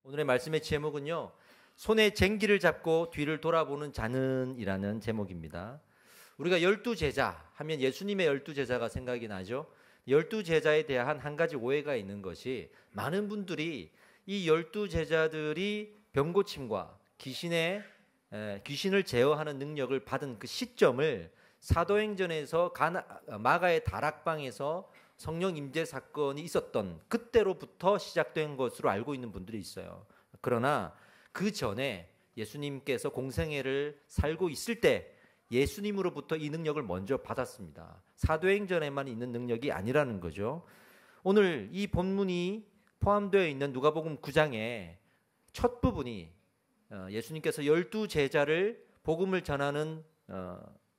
오늘의 말씀의 제목은요, 손에 쟁기를 잡고 뒤를 돌아보는 자는이라는 제목입니다. 우리가 12제자 하면 예수님의 12제자가 생각이 나죠. 12제자에 대한 한 가지 오해가 있는 것이, 많은 분들이 이 12제자들이 병고침과 귀신을 제어하는 능력을 받은 그 시점을 사도행전에서 마가의 다락방에서 성령 임재 사건이 있었던 그때로부터 시작된 것으로 알고 있는 분들이 있어요. 그러나 그 전에 예수님께서 공생애를 살고 있을 때 예수님으로부터 이 능력을 먼저 받았습니다. 사도행전에만 있는 능력이 아니라는 거죠. 오늘 이 본문이 포함되어 있는 누가복음 9장의 첫 부분이 예수님께서 12제자를 복음을 전하는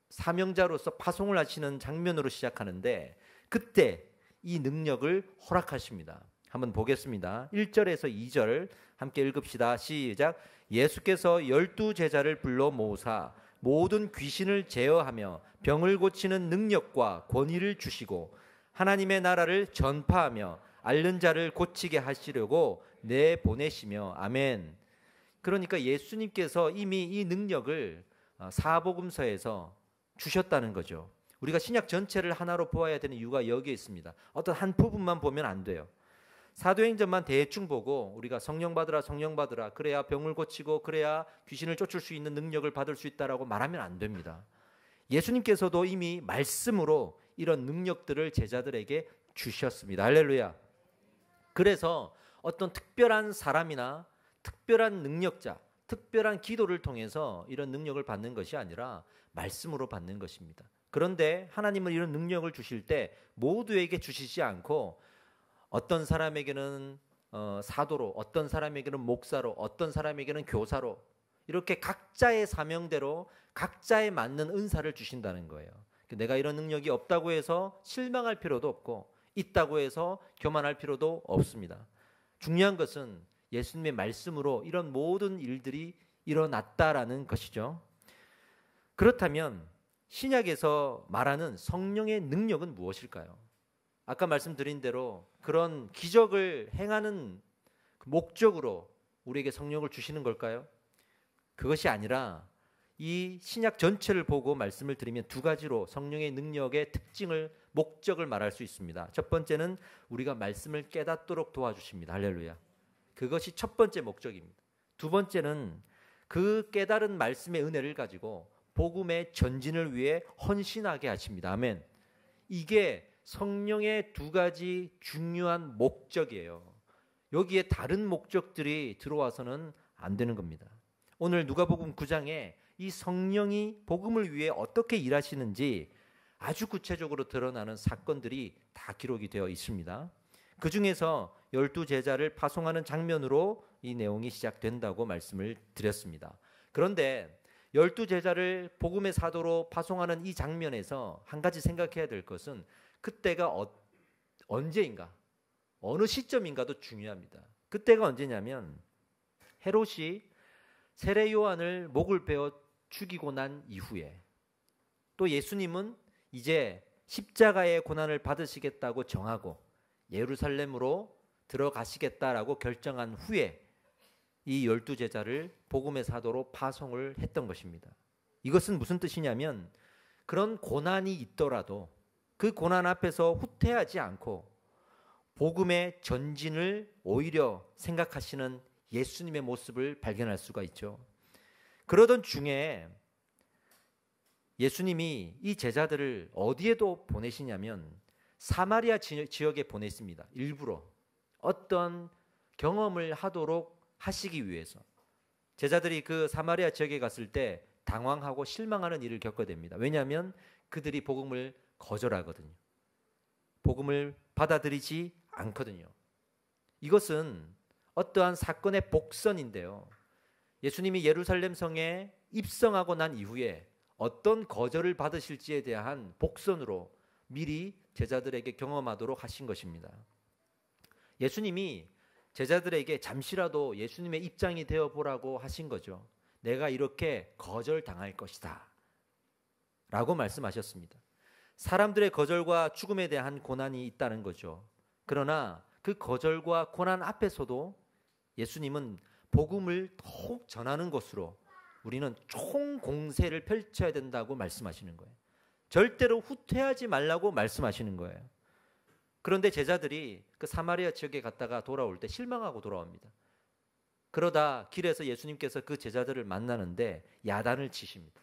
사명자로서 파송을 하시는 장면으로 시작하는데, 그때 이 능력을 허락하십니다. 한번 보겠습니다. 1절에서 2절 함께 읽읍시다. 시작. 예수께서 12제자를 불러 모으사 모든 귀신을 제어하며 병을 고치는 능력과 권위를 주시고 하나님의 나라를 전파하며 앓는 자를 고치게 하시려고 내보내시며. 아멘. 그러니까 예수님께서 이미 이 능력을 사복음서에서 주셨다는 거죠. 우리가 신약 전체를 하나로 보아야 되는 이유가 여기에 있습니다. 어떤 한 부분만 보면 안 돼요. 사도행전만 대충 보고 우리가 성령 받으라 성령 받으라, 그래야 병을 고치고 그래야 귀신을 쫓을 수 있는 능력을 받을 수 있다라고 말하면 안 됩니다. 예수님께서도 이미 말씀으로 이런 능력들을 제자들에게 주셨습니다. 할렐루야. 그래서 어떤 특별한 사람이나 특별한 능력자, 특별한 기도를 통해서 이런 능력을 받는 것이 아니라 말씀으로 받는 것입니다. 그런데 하나님은 이런 능력을 주실 때 모두에게 주시지 않고 어떤 사람에게는 사도로, 어떤 사람에게는 목사로, 어떤 사람에게는 교사로, 이렇게 각자의 사명대로 각자에 맞는 은사를 주신다는 거예요. 내가 이런 능력이 없다고 해서 실망할 필요도 없고 있다고 해서 교만할 필요도 없습니다. 중요한 것은 예수님의 말씀으로 이런 모든 일들이 일어났다라는 것이죠. 그렇다면 신약에서 말하는 성령의 능력은 무엇일까요? 아까 말씀드린 대로 그런 기적을 행하는 목적으로 우리에게 성령을 주시는 걸까요? 그것이 아니라 이 신약 전체를 보고 말씀을 드리면 두 가지로 성령의 능력의 특징을, 목적을 말할 수 있습니다. 첫 번째는 우리가 말씀을 깨닫도록 도와주십니다. 할렐루야. 그것이 첫 번째 목적입니다. 두 번째는 그 깨달은 말씀의 은혜를 가지고 복음의 전진을 위해 헌신하게 하십니다. 아멘. 이게 성령의 두 가지 중요한 목적이에요. 여기에 다른 목적들이 들어와서는 안 되는 겁니다. 오늘 누가복음 9장에 이 성령이 복음을 위해 어떻게 일하시는지 아주 구체적으로 드러나는 사건들이 다 기록이 되어 있습니다. 그 중에서 12제자를 파송하는 장면으로 이 내용이 시작된다고 말씀을 드렸습니다. 그런데 12제자를 복음의 사도로 파송하는 이 장면에서 한 가지 생각해야 될 것은 그때가 언제인가, 어느 시점인가도 중요합니다. 그때가 언제냐면 헤롯이 세례 요한을 목을 베어 죽이고 난 이후에, 또 예수님은 이제 십자가의 고난을 받으시겠다고 정하고 예루살렘으로 들어가시겠다라고 결정한 후에 이 12제자를 복음의 사도로 파송을 했던 것입니다. 이것은 무슨 뜻이냐면, 그런 고난이 있더라도 그 고난 앞에서 후퇴하지 않고 복음의 전진을 오히려 생각하시는 예수님의 모습을 발견할 수가 있죠. 그러던 중에 예수님이 이 제자들을 어디에도 보내시냐면 사마리아 지역에 보냈습니다. 일부러 어떤 경험을 하도록 하시기 위해서. 제자들이 그 사마리아 지역에 갔을 때 당황하고 실망하는 일을 겪게 됩니다. 왜냐하면 그들이 복음을 거절하거든요. 복음을 받아들이지 않거든요. 이것은 어떠한 사건의 복선인데요. 예수님이 예루살렘 성에 입성하고 난 이후에 어떤 거절을 받으실지에 대한 복선으로 미리 제자들에게 경험하도록 하신 것입니다. 예수님이 제자들에게 잠시라도 예수님의 입장이 되어보라고 하신 거죠. 내가 이렇게 거절당할 것이다 라고 말씀하셨습니다. 사람들의 거절과 죽음에 대한 고난이 있다는 거죠. 그러나 그 거절과 고난 앞에서도 예수님은 복음을 더욱 전하는 것으로 우리는 총공세를 펼쳐야 된다고 말씀하시는 거예요. 절대로 후퇴하지 말라고 말씀하시는 거예요. 그런데 제자들이 그 사마리아 지역에 갔다가 돌아올 때 실망하고 돌아옵니다. 그러다 길에서 예수님께서 그 제자들을 만나는데 야단을 치십니다.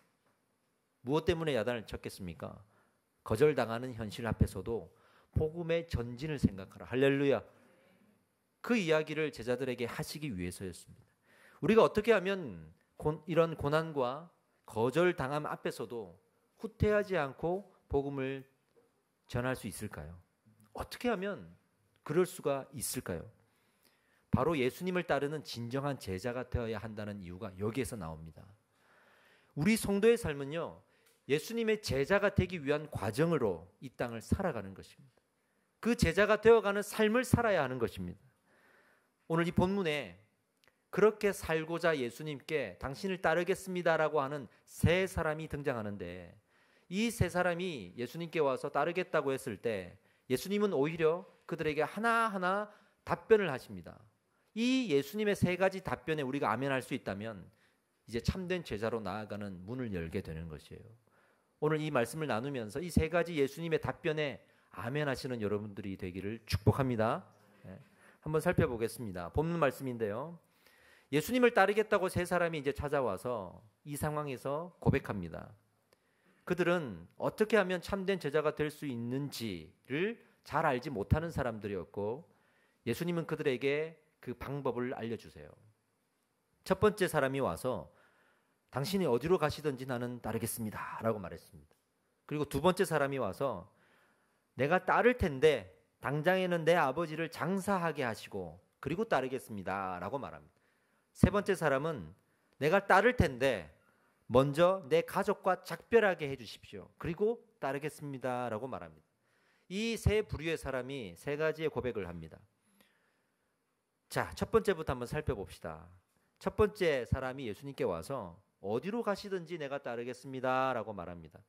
무엇 때문에 야단을 쳤겠습니까? 거절당하는 현실 앞에서도 복음의 전진을 생각하라. 할렐루야. 그 이야기를 제자들에게 하시기 위해서였습니다. 우리가 어떻게 하면 이런 고난과 거절당함 앞에서도 후퇴하지 않고 복음을 전할 수 있을까요? 어떻게 하면 그럴 수가 있을까요? 바로 예수님을 따르는 진정한 제자가 되어야 한다는 이유가 여기에서 나옵니다. 우리 성도의 삶은요, 예수님의 제자가 되기 위한 과정으로 이 땅을 살아가는 것입니다. 그 제자가 되어가는 삶을 살아야 하는 것입니다. 오늘 이 본문에 그렇게 살고자 예수님께 당신을 따르겠습니다라고 하는 세 사람이 등장하는데, 이 세 사람이 예수님께 와서 따르겠다고 했을 때 예수님은 오히려 그들에게 하나하나 답변을 하십니다. 이 예수님의 세 가지 답변에 우리가 아멘할 수 있다면 이제 참된 제자로 나아가는 문을 열게 되는 것이에요. 오늘 이 말씀을 나누면서 이 세 가지 예수님의 답변에 아멘하시는 여러분들이 되기를 축복합니다. 한번 살펴보겠습니다. 본문 말씀인데요. 예수님을 따르겠다고 세 사람이 이제 찾아와서 이 상황에서 고백합니다. 그들은 어떻게 하면 참된 제자가 될 수 있는지를 잘 알지 못하는 사람들이었고, 예수님은 그들에게 그 방법을 알려주세요. 첫 번째 사람이 와서 당신이 어디로 가시든지 나는 따르겠습니다 라고 말했습니다. 그리고 두 번째 사람이 와서 내가 따를 텐데 당장에는 내 아버지를 장사하게 하시고 그리고 따르겠습니다 라고 말합니다. 세 번째 사람은 내가 따를 텐데 먼저 내 가족과 작별하게 해주십시오. 그리고 따르겠습니다 라고 말합니다. 이 세 부류의 사람이 세 가지의 고백을 합니다. 자, 첫 번째부터 한번 살펴봅시다. 첫 번째 사람이 예수님께 와서 어디로 가시든지 내가 따르겠습니다 라고 말합니다.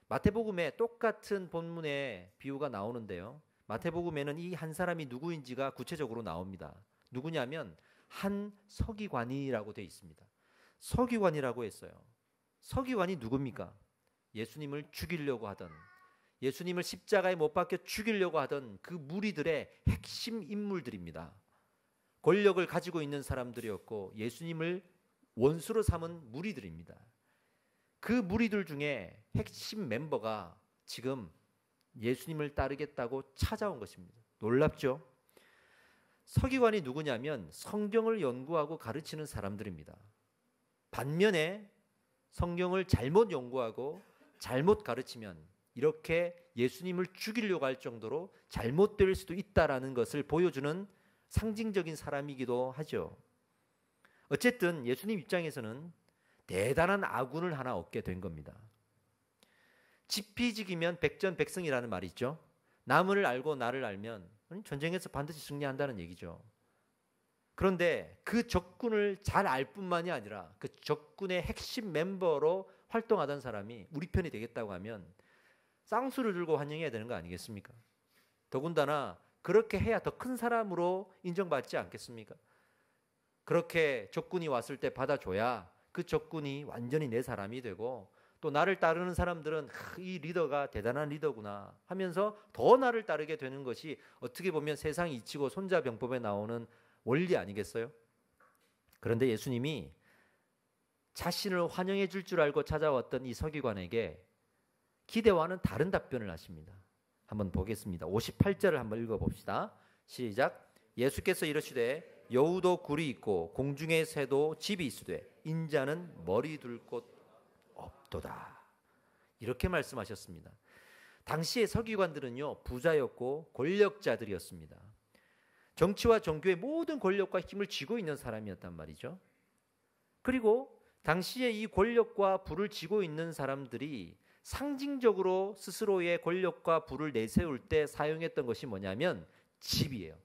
마태복음에 똑같은 본문의 비유가 나오는데요. 마태복음에는 이 한 사람이 누구인지가 구체적으로 나옵니다. 누구냐면 한 서기관이라고 되어 있습니다. 서기관이라고 했어요. 서기관이 누굽니까? 예수님을 죽이려고 하던, 예수님을 십자가에 못 박혀 죽이려고 하던 그 무리들의 핵심 인물들입니다. 권력을 가지고 있는 사람들이었고 예수님을 원수로 삼은 무리들입니다. 그 무리들 중에 핵심 멤버가 지금 예수님을 따르겠다고 찾아온 것입니다. 놀랍죠? 서기관이 누구냐면 성경을 연구하고 가르치는 사람들입니다. 반면에 성경을 잘못 연구하고 잘못 가르치면 이렇게 예수님을 죽이려고 할 정도로 잘못될 수도 있다라는 것을 보여주는 상징적인 사람이기도 하죠. 어쨌든 예수님 입장에서는 대단한 아군을 하나 얻게 된 겁니다. 지피지기면 백전백승이라는 말이 있죠. 남을 알고 나를 알면 전쟁에서 반드시 승리한다는 얘기죠. 그런데 그 적군을 잘 알 뿐만이 아니라 그 적군의 핵심 멤버로 활동하던 사람이 우리 편이 되겠다고 하면 쌍수를 들고 환영해야 되는 거 아니겠습니까? 더군다나 그렇게 해야 더 큰 사람으로 인정받지 않겠습니까? 그렇게 적군이 왔을 때 받아줘야 그 적군이 완전히 내 사람이 되고, 또 나를 따르는 사람들은 이 리더가 대단한 리더구나 하면서 더 나를 따르게 되는 것이 어떻게 보면 세상 이치고 손자병법에 나오는 원리 아니겠어요? 그런데 예수님이 자신을 환영해 줄 줄 알고 찾아왔던 이 서기관에게 기대와는 다른 답변을 하십니다. 한번 보겠습니다. 58절을 한번 읽어봅시다. 시작. 예수께서 이르시되 여우도 굴이 있고 공중의 새도 집이 있으되 인자는 머리 둘 곳 없도다. 이렇게 말씀하셨습니다. 당시의 서기관들은요, 부자였고 권력자들이었습니다. 정치와 종교의 모든 권력과 힘을 쥐고 있는 사람이었단 말이죠. 그리고 당시에 이 권력과 부를 쥐고 있는 사람들이 상징적으로 스스로의 권력과 부를 내세울 때 사용했던 것이 뭐냐면 집이에요.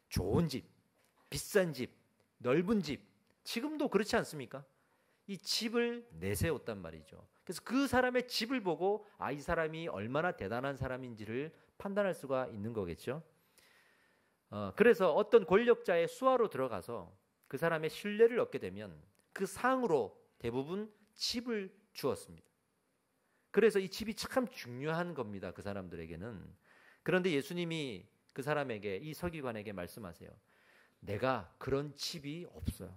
좋은 집, 비싼 집, 넓은 집. 지금도 그렇지 않습니까? 이 집을 내세웠단 말이죠. 그래서 그 사람의 집을 보고 이 사람이 얼마나 대단한 사람인지를 판단할 수가 있는 거겠죠. 그래서 어떤 권력자의 수하로 들어가서 그 사람의 신뢰를 얻게 되면 그 상으로 대부분 집을 주었습니다. 그래서 이 집이 참 중요한 겁니다. 그 사람들에게는. 그런데 예수님이 그 사람에게, 이 서기관에게 말씀하세요. 내가 그런 집이 없어요.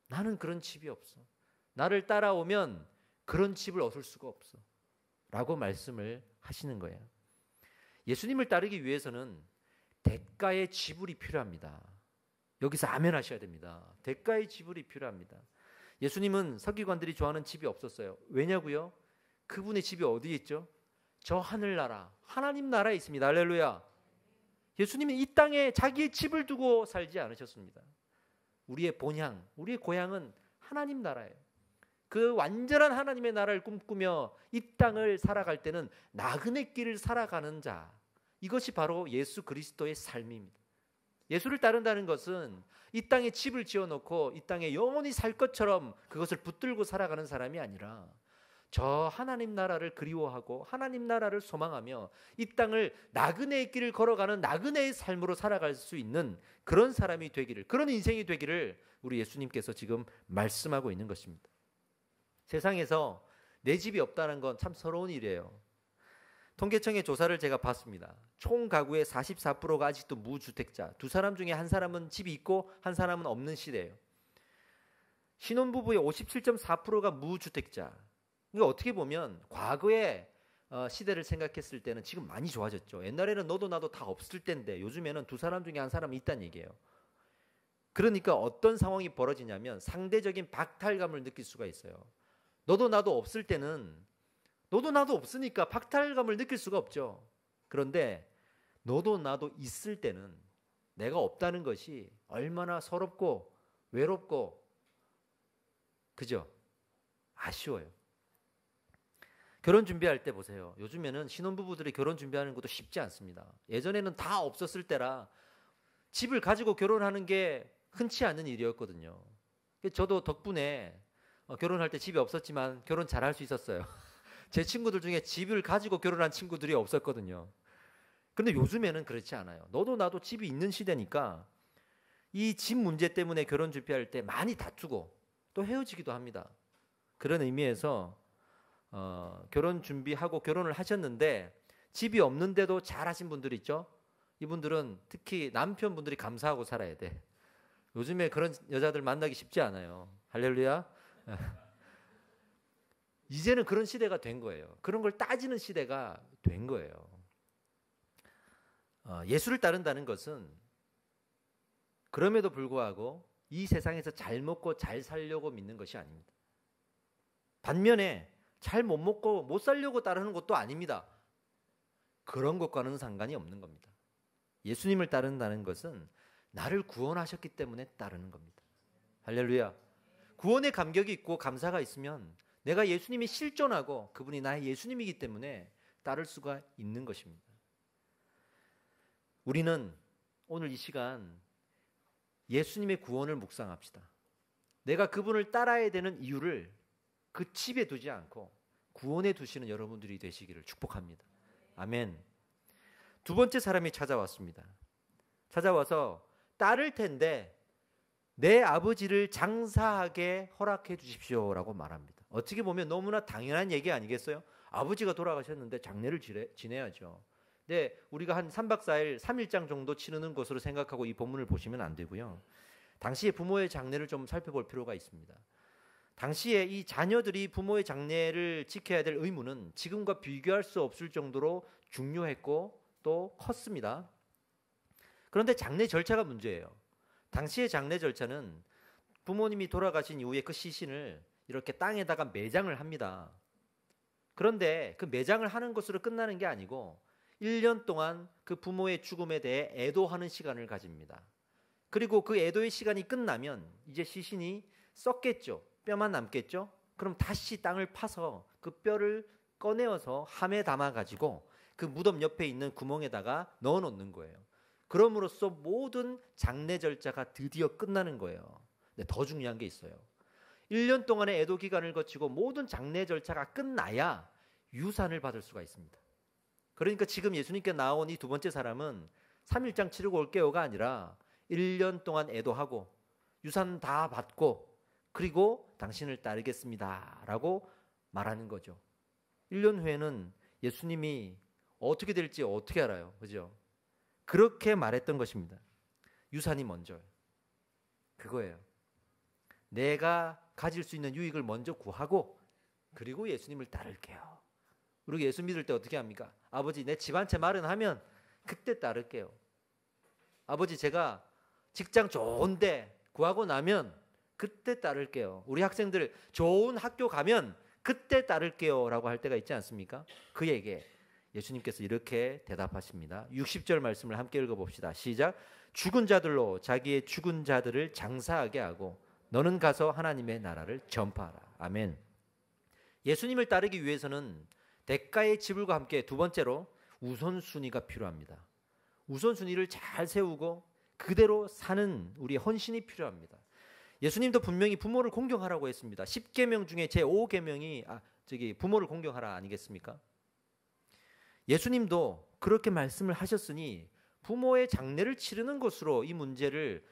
나는 그런 집이 없어. 나를 따라오면 그런 집을 얻을 수가 없어. 라고 말씀을 하시는 거예요. 예수님을 따르기 위해서는 대가의 지불이 필요합니다. 여기서 아멘 하셔야 됩니다. 대가의 지불이 필요합니다. 예수님은 서기관들이 좋아하는 집이 없었어요. 왜냐고요? 그분의 집이 어디에 있죠? 저 하늘나라, 하나님 나라에 있습니다. 할렐루야. 예수님은 이 땅에 자기의 집을 두고 살지 않으셨습니다. 우리의 본향, 우리의 고향은 하나님 나라예요. 그 완전한 하나님의 나라를 꿈꾸며 이 땅을 살아갈 때는 나그네 길을 살아가는 자, 이것이 바로 예수 그리스도의 삶입니다. 예수를 따른다는 것은 이 땅에 집을 지어놓고 이 땅에 영원히 살 것처럼 그것을 붙들고 살아가는 사람이 아니라 저 하나님 나라를 그리워하고 하나님 나라를 소망하며 이 땅을 나그네의 길을 걸어가는 나그네의 삶으로 살아갈 수 있는 그런 사람이 되기를, 그런 인생이 되기를 우리 예수님께서 지금 말씀하고 있는 것입니다. 세상에서 내 집이 없다는 건 참 서러운 일이에요. 통계청의 조사를 제가 봤습니다. 총 가구의 44%가 아직도 무주택자, 두 사람 중에 한 사람은 집이 있고 한 사람은 없는 시대예요. 신혼부부의 57.4%가 무주택자. 그러니까 어떻게 보면 과거의 시대를 생각했을 때는 지금 많이 좋아졌죠. 옛날에는 너도 나도 다 없을 때인데 요즘에는 두 사람 중에 한 사람이 있다는 얘기예요. 그러니까 어떤 상황이 벌어지냐면 상대적인 박탈감을 느낄 수가 있어요. 너도 나도 없을 때는 너도 나도 없으니까 박탈감을 느낄 수가 없죠. 그런데 너도 나도 있을 때는 내가 없다는 것이 얼마나 서럽고 외롭고 그죠? 아쉬워요. 결혼 준비할 때 보세요. 요즘에는 신혼부부들이 결혼 준비하는 것도 쉽지 않습니다. 예전에는 다 없었을 때라 집을 가지고 결혼하는 게 흔치 않은 일이었거든요. 저도 덕분에 결혼할 때 집이 없었지만 결혼 잘할 수 있었어요. 제 친구들 중에 집을 가지고 결혼한 친구들이 없었거든요. 그런데 요즘에는 그렇지 않아요. 너도 나도 집이 있는 시대니까 이 집 문제 때문에 결혼 준비할 때 많이 다투고 또 헤어지기도 합니다. 그런 의미에서 결혼 준비하고 결혼을 하셨는데 집이 없는데도 잘하신 분들 있죠? 이분들은 특히 남편분들이 감사하고 살아야 돼. 요즘에 그런 여자들 만나기 쉽지 않아요. 할렐루야. 이제는 그런 시대가 된 거예요. 그런 걸 따지는 시대가 된 거예요. 예수를 따른다는 것은 그럼에도 불구하고 이 세상에서 잘 먹고 잘 살려고 믿는 것이 아닙니다. 반면에 잘 못 먹고 못 살려고 따르는 것도 아닙니다. 그런 것과는 상관이 없는 겁니다. 예수님을 따른다는 것은 나를 구원하셨기 때문에 따르는 겁니다. 할렐루야. 구원의 감격이 있고 감사가 있으면 내가 예수님이 실존하고 그분이 나의 예수님이기 때문에 따를 수가 있는 것입니다. 우리는 오늘 이 시간 예수님의 구원을 묵상합시다. 내가 그분을 따라야 되는 이유를 그 집에 두지 않고 구원에 두시는 여러분들이 되시기를 축복합니다. 아멘. 두 번째 사람이 찾아왔습니다. 찾아와서 따를 텐데 내 아버지를 장사하게 허락해 주십시오라고 말합니다. 어떻게 보면 너무나 당연한 얘기 아니겠어요? 아버지가 돌아가셨는데 장례를 지내야죠. 네, 우리가 한 3박 4일 3일장 정도 치르는 것으로 생각하고 이 본문을 보시면 안 되고요. 당시에 부모의 장례를 좀 살펴볼 필요가 있습니다. 당시에 이 자녀들이 부모의 장례를 지켜야 될 의무는 지금과 비교할 수 없을 정도로 중요했고 또 컸습니다. 그런데 장례 절차가 문제예요. 당시의 장례 절차는 부모님이 돌아가신 이후에 그 시신을 이렇게 땅에다가 매장을 합니다. 그런데 그 매장을 하는 것으로 끝나는 게 아니고 1년 동안 그 부모의 죽음에 대해 애도하는 시간을 가집니다. 그리고 그 애도의 시간이 끝나면 이제 시신이 썩겠죠. 뼈만 남겠죠. 그럼 다시 땅을 파서 그 뼈를 꺼내어서 함에 담아가지고 그 무덤 옆에 있는 구멍에다가 넣어놓는 거예요. 그럼으로써 모든 장례 절차가 드디어 끝나는 거예요. 근데 더 중요한 게 있어요. 1년 동안의 애도 기간을 거치고 모든 장례 절차가 끝나야 유산을 받을 수가 있습니다. 그러니까 지금 예수님께 나온 이 두 번째 사람은 3일장 치르고 올게요가 아니라 1년 동안 애도하고 유산 다 받고 그리고 당신을 따르겠습니다 라고 말하는 거죠. 1년 후에는 예수님이 어떻게 될지 어떻게 알아요? 그죠? 그렇게 말했던 것입니다. 유산이 먼저예요. 그거예요. 내가 가질 수 있는 유익을 먼저 구하고 그리고 예수님을 따를게요. 우리 예수 믿을 때 어떻게 합니까? 아버지 내 집 한 채 마련하면 그때 따를게요. 아버지 제가 직장 좋은데 구하고 나면 그때 따를게요. 우리 학생들 좋은 학교 가면 그때 따를게요 라고 할 때가 있지 않습니까? 그에게 예수님께서 이렇게 대답하십니다. 60절 말씀을 함께 읽어봅시다. 시작. 죽은 자들로 자기의 죽은 자들을 장사하게 하고 너는 가서 하나님의 나라를 전파하라. 아멘. 예수님을 따르기 위해서는 대가의 지불과 함께 두 번째로 우선순위가 필요합니다. 우선순위를 잘 세우고 그대로 사는 우리의 헌신이 필요합니다. 예수님도 분명히 부모를 공경하라고 했습니다. 10계명 중에 제5계명이 부모를 공경하라 아니겠습니까? 예수님도 그렇게 말씀을 하셨으니 부모의 장례를 치르는 것으로 이 문제를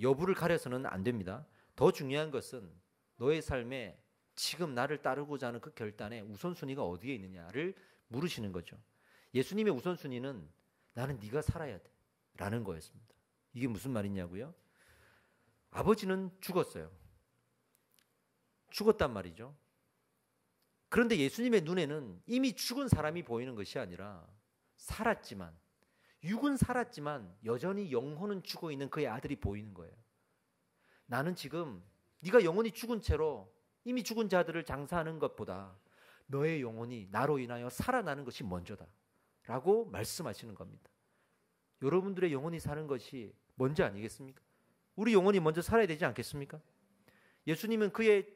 여부를 가려서는 안 됩니다. 더 중요한 것은 너의 삶에 지금 나를 따르고자 하는 그 결단에 우선순위가 어디에 있느냐를 물으시는 거죠. 예수님의 우선순위는 나는 네가 살아야 돼 라는 거였습니다. 이게 무슨 말이냐고요? 아버지는 죽었어요. 죽었단 말이죠. 그런데 예수님의 눈에는 이미 죽은 사람이 보이는 것이 아니라 살았지만 육은 살았지만 여전히 영혼은 죽어 있는 그의 아들이 보이는 거예요. 나는 지금 네가 영혼이 죽은 채로 이미 죽은 자들을 장사하는 것보다 너의 영혼이 나로 인하여 살아나는 것이 먼저다 라고 말씀하시는 겁니다. 여러분들의 영혼이 사는 것이 먼저 아니겠습니까? 우리 영혼이 먼저 살아야 되지 않겠습니까? 예수님은 그의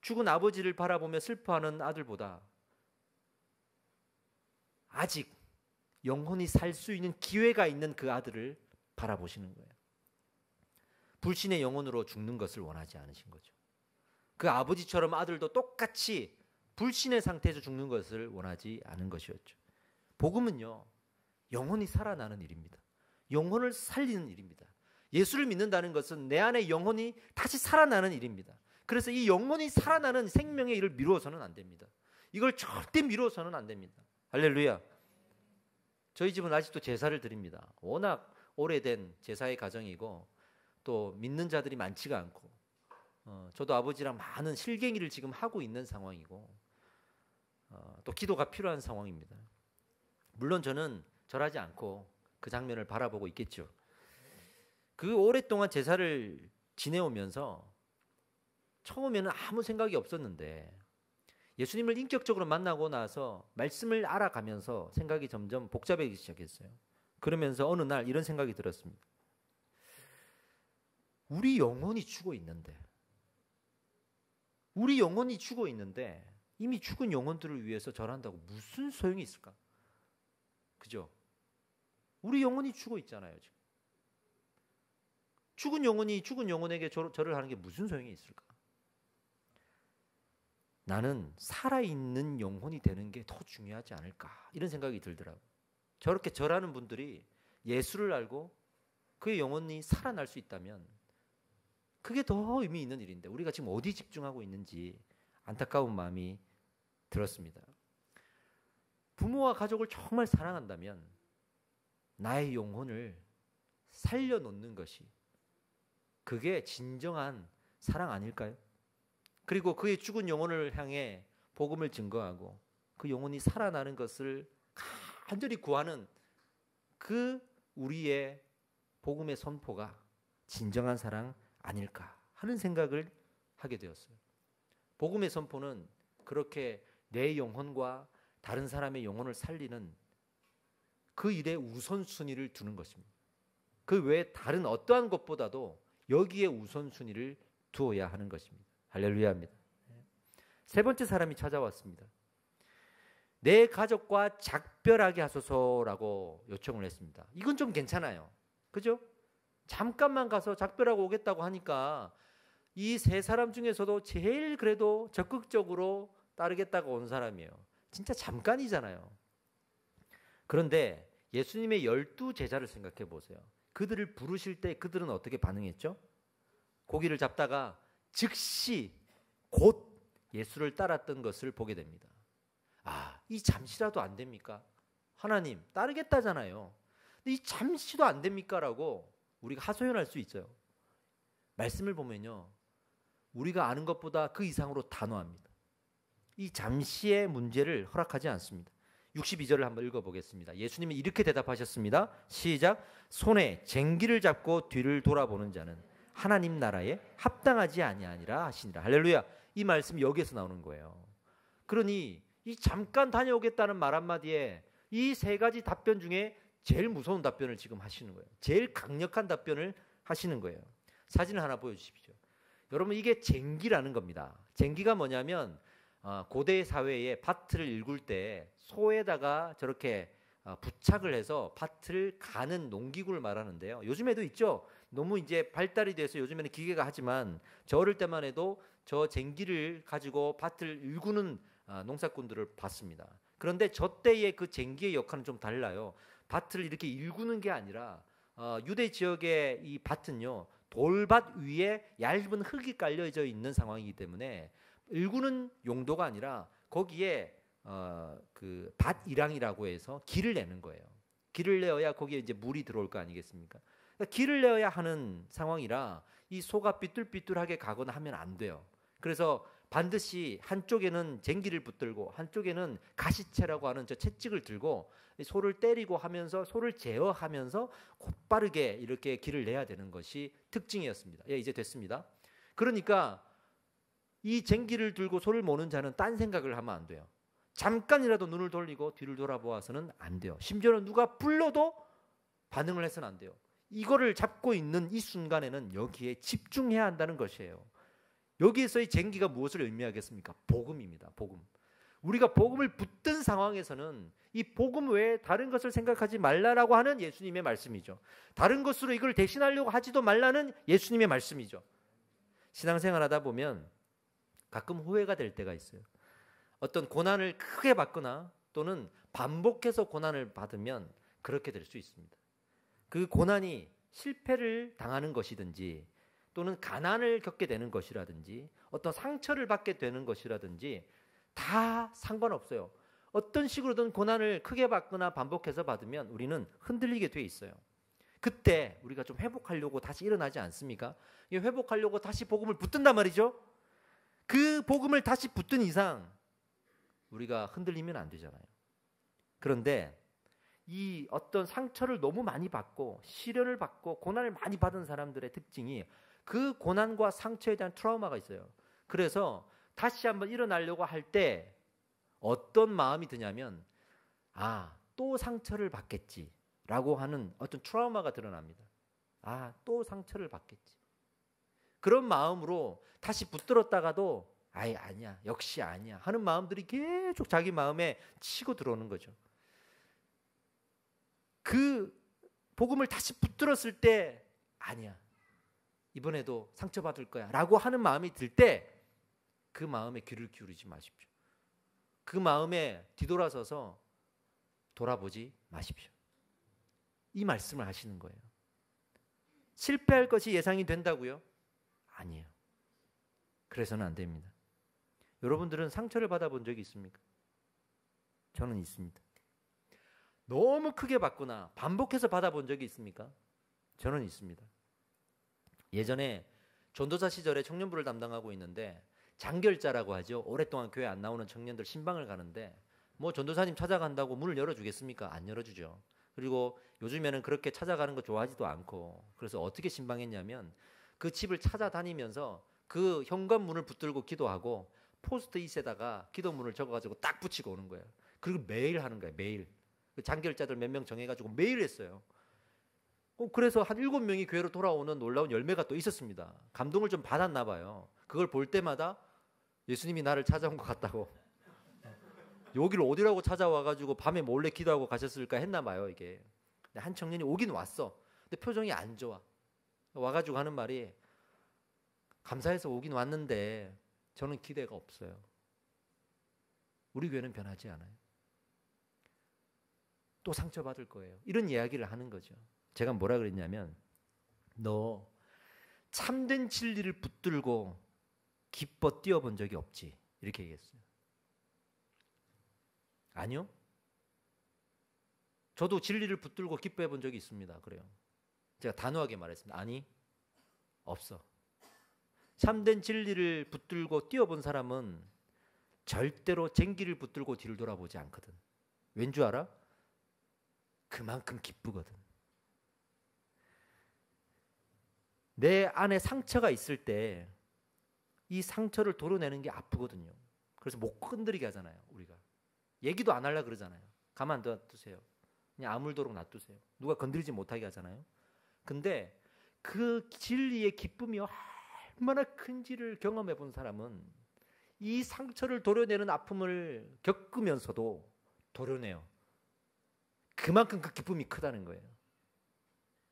죽은 아버지를 바라보며 슬퍼하는 아들보다 아직 영혼이 살 수 있는 기회가 있는 그 아들을 바라보시는 거예요. 불신의 영혼으로 죽는 것을 원하지 않으신 거죠. 그 아버지처럼 아들도 똑같이 불신의 상태에서 죽는 것을 원하지 않은 것이었죠. 복음은요, 영혼이 살아나는 일입니다. 영혼을 살리는 일입니다. 예수를 믿는다는 것은 내 안에 영혼이 다시 살아나는 일입니다. 그래서 이 영혼이 살아나는 생명의 일을 미루어서는 안 됩니다. 이걸 절대 미루어서는 안 됩니다. 할렐루야. 저희 집은 아직도 제사를 드립니다. 워낙 오래된 제사의 가정이고 또 믿는 자들이 많지가 않고 저도 아버지랑 많은 실갱이를 지금 하고 있는 상황이고 또 기도가 필요한 상황입니다. 물론 저는 절하지 않고 그 장면을 바라보고 있겠죠. 그 오랫동안 제사를 지내오면서 처음에는 아무 생각이 없었는데 예수님을 인격적으로 만나고 나서 말씀을 알아가면서 생각이 점점 복잡해지기 시작했어요. 그러면서 어느 날 이런 생각이 들었습니다. 우리 영혼이 죽어 있는데 이미 죽은 영혼들을 위해서 절한다고 무슨 소용이 있을까? 그죠? 우리 영혼이 죽어 있잖아요. 지금. 죽은 영혼이 죽은 영혼에게 절을 하는 게 무슨 소용이 있을까? 나는 살아있는 영혼이 되는 게 더 중요하지 않을까? 이런 생각이 들더라고요. 저렇게 절하는 분들이 예수를 알고 그의 영혼이 살아날 수 있다면 그게 더 의미 있는 일인데 우리가 지금 어디 집중하고 있는지 안타까운 마음이 들었습니다. 부모와 가족을 정말 사랑한다면 나의 영혼을 살려놓는 것이 그게 진정한 사랑 아닐까요? 그리고 그의 죽은 영혼을 향해 복음을 증거하고 그 영혼이 살아나는 것을 간절히 구하는 그 우리의 복음의 선포가 진정한 사랑 아닐까 하는 생각을 하게 되었어요. 복음의 선포는 그렇게 내 영혼과 다른 사람의 영혼을 살리는 그 일에 우선순위를 두는 것입니다. 그 외에 다른 어떠한 것보다도 여기에 우선순위를 두어야 하는 것입니다. 할렐루야입니다. 세 번째 사람이 찾아왔습니다. 내 가족과 작별하게 하소서라고 요청을 했습니다. 이건 좀 괜찮아요. 그죠? 잠깐만 가서 작별하고 오겠다고 하니까 이 세 사람 중에서도 제일 그래도 적극적으로 따르겠다고 온 사람이에요. 진짜 잠깐이잖아요. 그런데 예수님의 12제자를 생각해 보세요. 그들을 부르실 때 그들은 어떻게 반응했죠? 고기를 잡다가 즉시 곧 예수를 따랐던 것을 보게 됩니다. 이 잠시라도 안 됩니까? 하나님 따르겠다잖아요. 근데 이 잠시도 안 됩니까? 라고 우리가 하소연할 수 있어요. 말씀을 보면요, 우리가 아는 것보다 그 이상으로 단호합니다. 이 잠시의 문제를 허락하지 않습니다. 62절을 한번 읽어보겠습니다. 예수님이 이렇게 대답하셨습니다. 시작. 손에 쟁기를 잡고 뒤를 돌아보는 자는 하나님 나라에 합당하지 아니하니라 하시니라. 할렐루야. 이 말씀이 여기에서 나오는 거예요. 그러니 이 잠깐 다녀오겠다는 말 한마디에 이 세 가지 답변 중에 제일 무서운 답변을 지금 하시는 거예요. 제일 강력한 답변을 하시는 거예요. 사진을 하나 보여주십시오. 여러분, 이게 쟁기라는 겁니다. 쟁기가 뭐냐면 고대 사회에 밭을 일굴 때 소에다가 저렇게 부착을 해서 밭을 가는 농기구를 말하는데요. 요즘에도 있죠. 너무 이제 발달이 돼서 요즘에는 기계가 하지만 저 어릴 때만 해도 저 쟁기를 가지고 밭을 일구는 농사꾼들을 봤습니다. 그런데 저 때의 그 쟁기의 역할은 좀 달라요. 밭을 이렇게 일구는 게 아니라 유대 지역의 이 밭은요, 돌밭 위에 얇은 흙이 깔려져 있는 상황이기 때문에 일구는 용도가 아니라 거기에 그 밭이랑이라고 해서 길을 내는 거예요. 길을 내어야 거기에 이제 물이 들어올 거 아니겠습니까? 그러니까 길을 내어야 하는 상황이라 이 소가 삐뚤삐뚤하게 가거나 하면 안 돼요. 그래서 반드시 한쪽에는 쟁기를 붙들고 한쪽에는 가시채라고 하는 저 채찍을 들고 소를 때리고 하면서 소를 제어하면서 곧바르게 이렇게 길을 내야 되는 것이 특징이었습니다. 예, 이제 됐습니다. 그러니까 이 쟁기를 들고 소를 모는 자는 딴 생각을 하면 안 돼요. 잠깐이라도 눈을 돌리고 뒤를 돌아보아서는 안 돼요. 심지어는 누가 불러도 반응을 해서는 안 돼요. 이거를 잡고 있는 이 순간에는 여기에 집중해야 한다는 것이에요. 여기에서의 쟁기가 무엇을 의미하겠습니까? 복음입니다. 복음. 우리가 복음을 붙든 상황에서는 이 복음 외에 다른 것을 생각하지 말라라고 하는 예수님의 말씀이죠. 다른 것으로 이걸 대신하려고 하지도 말라는 예수님의 말씀이죠. 신앙생활하다 보면 가끔 후회가 될 때가 있어요. 어떤 고난을 크게 받거나 또는 반복해서 고난을 받으면 그렇게 될 수 있습니다. 그 고난이 실패를 당하는 것이든지 또는 가난을 겪게 되는 것이라든지 어떤 상처를 받게 되는 것이라든지 다 상관없어요. 어떤 식으로든 고난을 크게 받거나 반복해서 받으면 우리는 흔들리게 돼 있어요. 그때 우리가 좀 회복하려고 다시 일어나지 않습니까? 회복하려고 다시 복음을 붙든단 말이죠. 그 복음을 다시 붙든 이상 우리가 흔들리면 안 되잖아요. 그런데 이 어떤 상처를 너무 많이 받고 시련을 받고 고난을 많이 받은 사람들의 특징이 그 고난과 상처에 대한 트라우마가 있어요. 그래서 다시 한번 일어나려고 할 때 어떤 마음이 드냐면 또 상처를 받겠지라고 하는 어떤 트라우마가 드러납니다. 또 상처를 받겠지. 그런 마음으로 다시 붙들었다가도 아니야, 역시 아니야 하는 마음들이 계속 자기 마음에 치고 들어오는 거죠. 그 복음을 다시 붙들었을 때 아니야, 이번에도 상처받을 거야 라고 하는 마음이 들 때 그 마음에 귀를 기울이지 마십시오. 그 마음에 뒤돌아서서 돌아보지 마십시오. 이 말씀을 하시는 거예요. 실패할 것이 예상이 된다고요? 아니에요. 그래서는 안 됩니다. 여러분들은 상처를 받아본 적이 있습니까? 저는 있습니다. 너무 크게 받거나 반복해서 받아본 적이 있습니까? 저는 있습니다. 예전에 전도사 시절에 청년부를 담당하고 있는데 장결자라고 하죠. 오랫동안 교회 안 나오는 청년들 신방을 가는데 뭐 전도사님 찾아간다고 문을 열어주겠습니까? 안 열어주죠. 그리고 요즘에는 그렇게 찾아가는 거 좋아하지도 않고, 그래서 어떻게 신방했냐면 그 집을 찾아다니면서 그 현관문을 붙들고 기도하고 포스트잇에다가 기도문을 적어가지고 딱 붙이고 오는 거예요. 그리고 매일 하는 거예요. 매일. 그 장결자들 몇 명 정해가지고 매일 했어요. 그래서 한 7명이 교회로 돌아오는 놀라운 열매가 또 있었습니다. 감동을 좀 받았나 봐요. 그걸 볼 때마다 예수님이 나를 찾아온 것 같다고. 여기를 어디라고 찾아와가지고 밤에 몰래 기도하고 가셨을까 했나 봐요, 이게. 근데 한 청년이 오긴 왔어. 근데 표정이 안 좋아. 와가지고 하는 말이, 감사해서 오긴 왔는데 저는 기대가 없어요. 우리 교회는 변하지 않아요. 또 상처받을 거예요. 이런 이야기를 하는 거죠. 제가 뭐라 그랬냐면 너 참된 진리를 붙들고 기뻐 뛰어본 적이 없지. 이렇게 얘기했어요. 아니요. 저도 진리를 붙들고 기뻐해 본 적이 있습니다. 그래요. 제가 단호하게 말했습니다. 아니, 없어. 참된 진리를 붙들고 뛰어본 사람은 절대로 쟁기를 붙들고 뒤를 돌아보지 않거든. 왠 줄 알아? 그만큼 기쁘거든. 내 안에 상처가 있을 때 이 상처를 도려내는 게 아프거든요. 그래서 못 건드리게 하잖아요. 우리가 얘기도 안 하려고 그러잖아요. 가만 놔두세요. 그냥 아물도록 놔두세요. 누가 건드리지 못하게 하잖아요. 근데 그 진리의 기쁨이 얼마나 큰지를 경험해 본 사람은 이 상처를 도려내는 아픔을 겪으면서도 도려내요. 그만큼 그 기쁨이 크다는 거예요.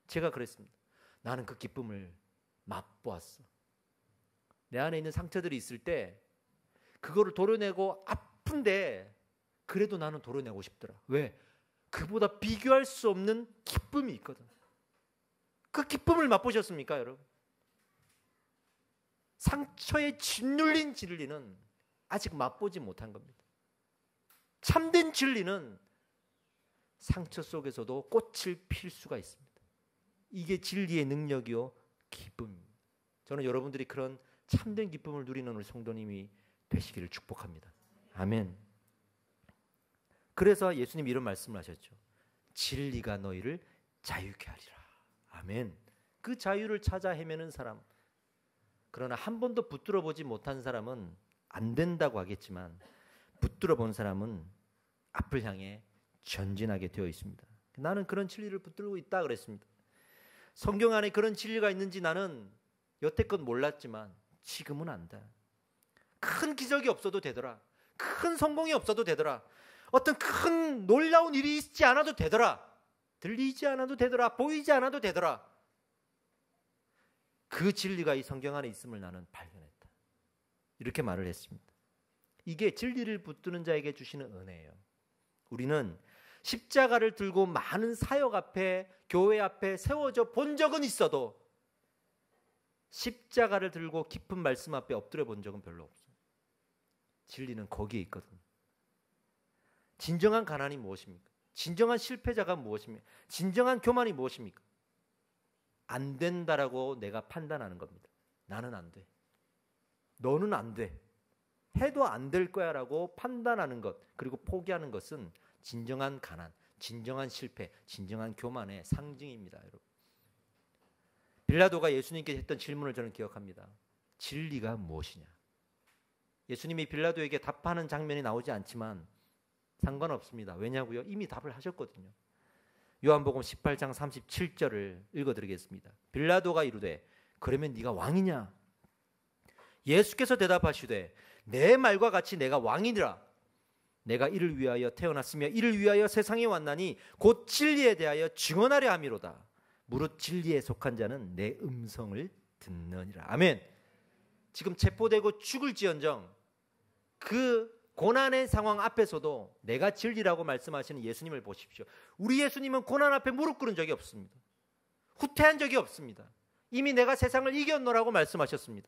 제가 그랬습니다. 나는 그 기쁨을 맛보았어. 내 안에 있는 상처들이 있을 때 그거를 도려내고 아픈데 그래도 나는 도려내고 싶더라. 왜? 그보다 비교할 수 없는 기쁨이 있거든. 그 기쁨을 맛보셨습니까, 여러분? 상처에 짓눌린 진리는 아직 맛보지 못한 겁니다. 참된 진리는 상처 속에서도 꽃을 필 수가 있습니다. 이게 진리의 능력이요, 기쁨입니다. 저는 여러분들이 그런 참된 기쁨을 누리는 우리 성도님이 되시기를 축복합니다. 아멘. 그래서 예수님이 이런 말씀을 하셨죠. 진리가 너희를 자유케 하리라. 아멘. 그 자유를 찾아 헤매는 사람, 그러나 한 번도 붙들어 보지 못한 사람은 안 된다고 하겠지만 붙들어 본 사람은 앞을 향해 전진하게 되어 있습니다. 나는 그런 진리를 붙들고 있다 그랬습니다. 성경 안에 그런 진리가 있는지 나는 여태껏 몰랐지만 지금은 안다. 큰 기적이 없어도 되더라. 큰 성공이 없어도 되더라. 어떤 큰 놀라운 일이 있지 않아도 되더라. 들리지 않아도 되더라. 보이지 않아도 되더라. 그 진리가 이 성경 안에 있음을 나는 발견했다. 이렇게 말을 했습니다. 이게 진리를 붙드는 자에게 주시는 은혜예요. 우리는 십자가를 들고 많은 사역 앞에, 교회 앞에 세워져 본 적은 있어도 십자가를 들고 깊은 말씀 앞에 엎드려 본 적은 별로 없어요. 진리는 거기에 있거든. 진정한 가난이 무엇입니까? 진정한 실패자가 무엇입니까? 진정한 교만이 무엇입니까? 안 된다라고 내가 판단하는 겁니다. 나는 안 돼. 너는 안 돼. 해도 안 될 거야 라고 판단하는 것, 그리고 포기하는 것은 진정한 가난, 진정한 실패, 진정한 교만의 상징입니다. 여러분. 빌라도가 예수님께 했던 질문을 저는 기억합니다. 진리가 무엇이냐? 예수님이 빌라도에게 답하는 장면이 나오지 않지만 상관없습니다. 왜냐고요? 이미 답을 하셨거든요. 요한복음 18장 37절을 읽어드리겠습니다. 빌라도가 이르되 그러면 네가 왕이냐? 예수께서 대답하시되 내 말과 같이 내가 왕이니라. 내가 이를 위하여 태어났으며 이를 위하여 세상에 왔나니 곧 진리에 대하여 증언하려 함이로다. 무릇 진리에 속한 자는 내 음성을 듣느니라. 아멘. 지금 체포되고 죽을지언정 그 고난의 상황 앞에서도 내가 진리라고 말씀하시는 예수님을 보십시오. 우리 예수님은 고난 앞에 무릎 꿇은 적이 없습니다. 후퇴한 적이 없습니다. 이미 내가 세상을 이겼노라고 말씀하셨습니다.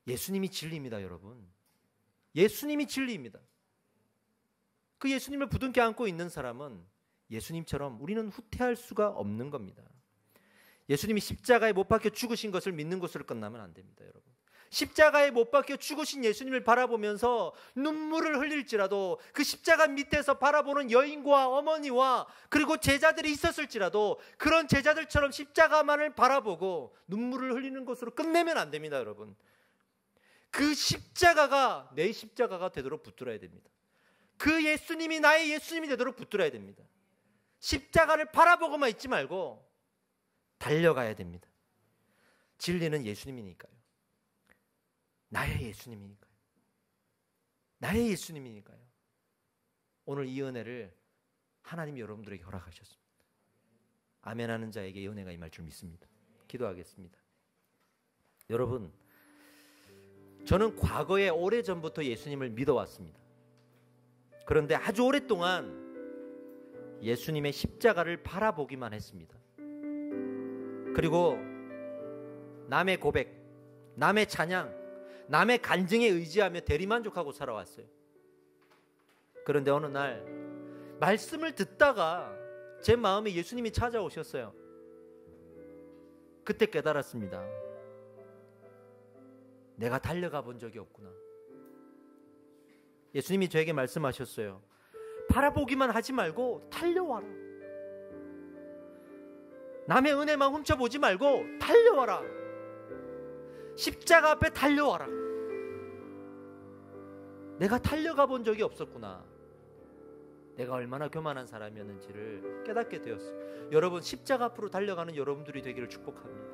예수님이 진리입니다, 여러분. 예수님이 진리입니다. 그 예수님을 부둥켜 안고 있는 사람은 예수님처럼 우리는 후퇴할 수가 없는 겁니다. 예수님이 십자가에 못 박혀 죽으신 것을 믿는 것으로 끝나면 안 됩니다, 여러분. 십자가에 못 박혀 죽으신 예수님을 바라보면서 눈물을 흘릴지라도 그 십자가 밑에서 바라보는 여인과 어머니와 그리고 제자들이 있었을지라도 그런 제자들처럼 십자가만을 바라보고 눈물을 흘리는 것으로 끝내면 안 됩니다, 여러분. 그 십자가가 내 십자가가 되도록 붙들어야 됩니다. 그 예수님이 나의 예수님이 되도록 붙들어야 됩니다. 십자가를 바라보고만 있지 말고 달려가야 됩니다. 진리는 예수님이니까요. 나의 예수님이니까요. 나의 예수님이니까요. 오늘 이 은혜를 하나님이 여러분들에게 허락하셨습니다. 아멘 하는 자에게 이 은혜가 임할 줄 믿습니다. 기도하겠습니다. 여러분, 저는 과거에 오래전부터 예수님을 믿어왔습니다. 그런데 아주 오랫동안 예수님의 십자가를 바라보기만 했습니다. 그리고 남의 고백, 남의 찬양, 남의 간증에 의지하며 대리만족하고 살아왔어요. 그런데 어느 날 말씀을 듣다가 제 마음에 예수님이 찾아오셨어요. 그때 깨달았습니다. 내가 달려가 본 적이 없구나. 예수님이 저에게 말씀하셨어요. 바라보기만 하지 말고 달려와라. 남의 은혜만 훔쳐보지 말고 달려와라. 십자가 앞에 달려와라. 내가 달려가 본 적이 없었구나. 내가 얼마나 교만한 사람이었는지를 깨닫게 되었어요. 여러분, 십자가 앞으로 달려가는 여러분들이 되기를 축복합니다.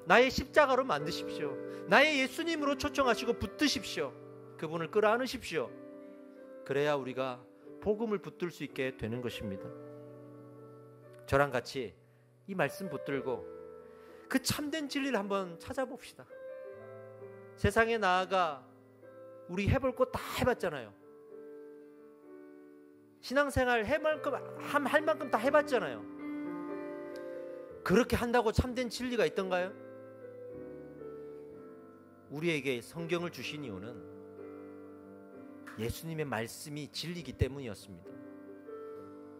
나의 십자가로 만드십시오. 나의 예수님으로 초청하시고 붙드십시오. 그분을 끌어안으십시오. 그래야 우리가 복음을 붙들 수 있게 되는 것입니다. 저랑 같이 이 말씀 붙들고 그 참된 진리를 한번 찾아봅시다. 세상에 나아가 우리 해볼 거 다 해봤잖아요. 신앙생활 할 만큼 다 해봤잖아요. 그렇게 한다고 참된 진리가 있던가요? 우리에게 성경을 주신 이유는 예수님의 말씀이 진리이기 때문이었습니다.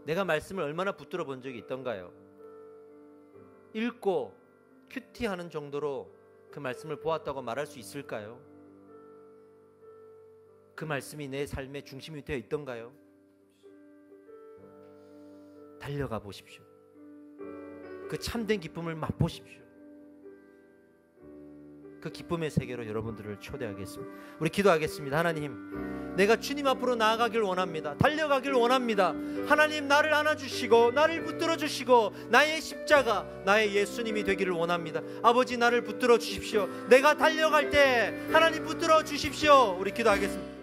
내가 말씀을 얼마나 붙들어 본 적이 있던가요? 읽고 큐티하는 정도로 그 말씀을 보았다고 말할 수 있을까요? 그 말씀이 내 삶의 중심이 되어 있던가요? 달려가 보십시오. 그 참된 기쁨을 맛보십시오. 그 기쁨의 세계로 여러분들을 초대하겠습니다. 우리 기도하겠습니다. 하나님, 내가 주님 앞으로 나아가길 원합니다. 달려가길 원합니다. 하나님, 나를 안아주시고 나를 붙들어 주시고 나의 십자가, 나의 예수님이 되기를 원합니다. 아버지, 나를 붙들어 주십시오. 내가 달려갈 때 하나님 붙들어 주십시오. 우리 기도하겠습니다.